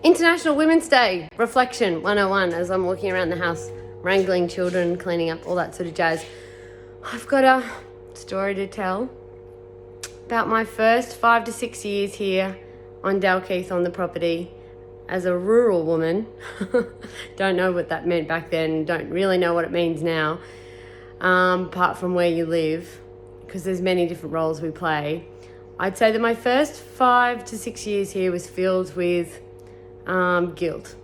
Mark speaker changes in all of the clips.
Speaker 1: International Women's Day Reflection 101 as I'm walking around the house, wrangling children, cleaning up, all that sort of jazz. I've got a story to tell about my first 5 to 6 years here on Dalkeith on the property as a rural woman. Don't know what that meant back then, don't really know what it means now, apart from where you live, because there's many different roles we play. I'd say that my first 5 to 6 years here was filled with guilt.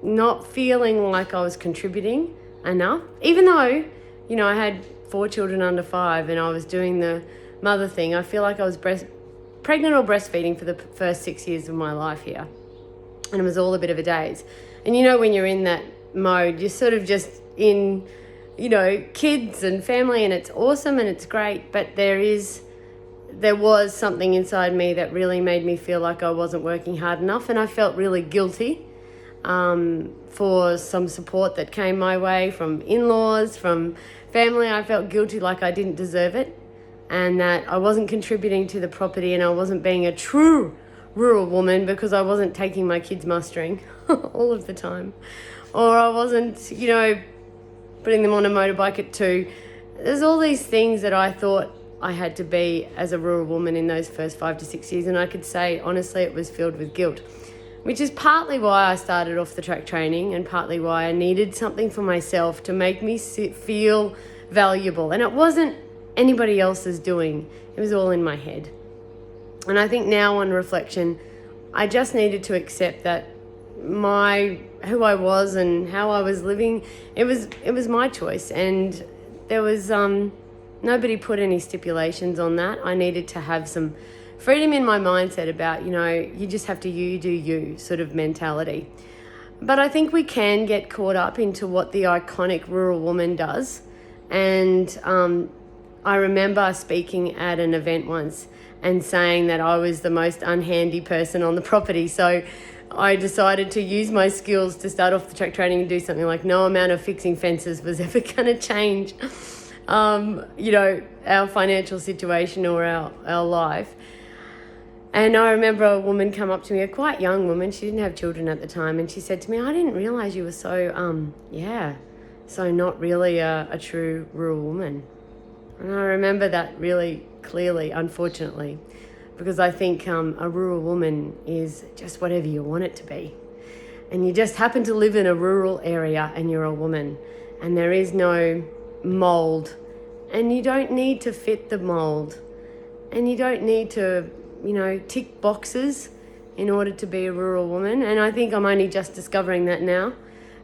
Speaker 1: Not feeling like I was contributing enough, even though, you know, I had 4 children under 5 and I was doing the mother thing. I feel like I was pregnant or breastfeeding for the first 6 years of my life here. And it was all a bit of a daze. And you know, when you're in that mode, you're sort of just in, you know, kids and family, and it's awesome and it's great, but there was something inside me that really made me feel like I wasn't working hard enough, and I felt really guilty for some support that came my way from in-laws, from family. I felt guilty, like I didn't deserve it, and that I wasn't contributing to the property, and I wasn't being a true rural woman because I wasn't taking my kids mustering all of the time, or I wasn't, you know, putting them on a motorbike at 2. There's all these things that I thought I had to be as a rural woman in those first 5 to 6 years, and I could say honestly it was filled with guilt, which is partly why I started off the track training and partly why I needed something for myself to make me feel valuable. And it wasn't anybody else's doing, it was all in my head. And I think now on reflection, I just needed to accept that who I was and how I was living, it was my choice, and there was nobody put any stipulations on that. I needed to have some freedom in my mindset about, you know, you just have to you do you sort of mentality. But I think we can get caught up into what the iconic rural woman does. And I remember speaking at an event once and saying that I was the most unhandy person on the property. So I decided to use my skills to start off the track training and do something like no amount of fixing fences was ever going to change you know, our financial situation or our life. And I remember a woman come up to me, a quite young woman, she didn't have children at the time, and she said to me, I didn't realize you were so so not really a true rural woman. And I remember that really clearly, unfortunately, because I think a rural woman is just whatever you want it to be. And you just happen to live in a rural area and you're a woman, and there is no mould, and you don't need to fit the mould, and you don't need to, you know, tick boxes in order to be a rural woman. And I think I'm only just discovering that now,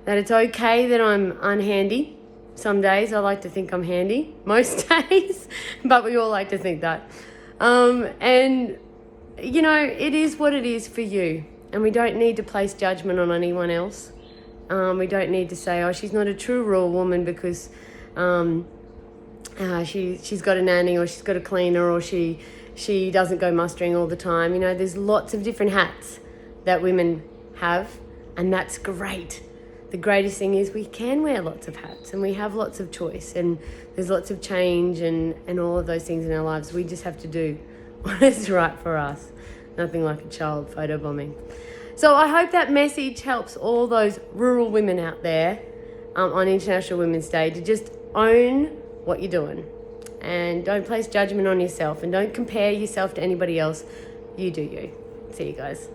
Speaker 1: that it's okay that I'm unhandy. Some days I like to think I'm handy, most days, but we all like to think that. And, you know, it is what it is for you, and we don't need to place judgment on anyone else. We don't need to say, oh, she's not a true rural woman because she's got a nanny, or she's got a cleaner, or she doesn't go mustering all the time. You know, there's lots of different hats that women have, and that's great. The greatest thing is we can wear lots of hats, and we have lots of choice, and there's lots of change and all of those things in our lives. We just have to do what is right for us. Nothing like a child photobombing. So I hope that message helps all those rural women out there on International Women's Day to just own what you're doing, and don't place judgment on yourself, and don't compare yourself to anybody else. You do you. See you guys.